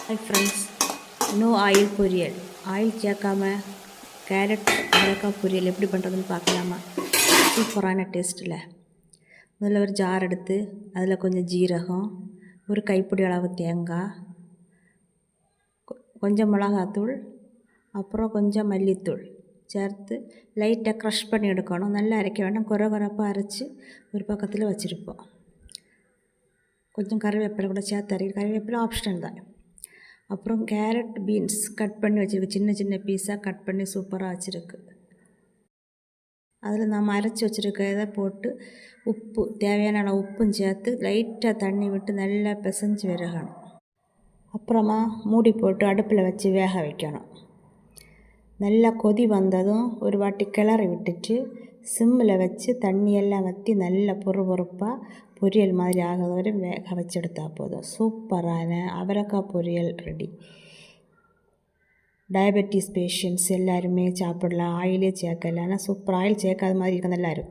Hi friends, no oil பொரியல். Oil சேர்க்காம carrot அவரைக்காய் பொரியல் எப்படி பண்ணுறதுன்னு பார்க்கலாமா? சூப்பரான டேஸ்ட்டில். முதல்ல ஒரு ஜார் எடுத்து அதில் கொஞ்சம் ஜீரகம், ஒரு கைப்பிடி அளவு தேங்காய், கொஞ்சம் மிளகாத்தூள், அப்புறம் கொஞ்சம் மல்லித்தூள் சேர்த்து லைட்டாக க்ரஷ் பண்ணி எடுக்கணும். நல்லா அரைக்க வேண்டாம், குறைப்பாக அரைச்சி ஒரு பக்கத்தில் வச்சுருப்போம். கொஞ்சம் கறிவேப்பிலை கூட சேர்த்து அரைக்க, கறிவேப்பிலை ஆப்ஷனல் தான். அப்புறம் கேரட் பீன்ஸ் கட் பண்ணி வச்சுருக்கு, சின்ன சின்ன பீஸாக கட் பண்ணி சூப்பராக வச்சுருக்கு. அதில் நம்ம அரைச்சி வச்சுருக்கிறத போட்டு உப்பு, தேவையான அளவு உப்பும் சேர்த்து லைட்டாக தண்ணி விட்டு நல்லா பிசைஞ்சு விறகணும். அப்புறமா மூடி போட்டு அடுப்பில் வச்சு வேக வைக்கணும். நல்லா கொதி வந்ததும் ஒரு வாட்டி கிளறி விட்டுட்டு சிம்மில் வச்சு தண்ணியெல்லாம் வற்றி நல்லா பொறுப்பாக பொரியல் மாதிரி ஆகிறது வரை வேக வச்சு எடுத்தால் போதும். சூப்பரான அவரைக்காய் பொரியல் ரெடி. டயபெட்டிஸ் பேஷண்ட்ஸ் எல்லாருமே சாப்பிடலாம். ஆயிலே சேர்க்கல, ஆனால் சூப்பர். ஆயில் சேர்க்காத மாதிரி இருக்க நல்லா இருக்கும்.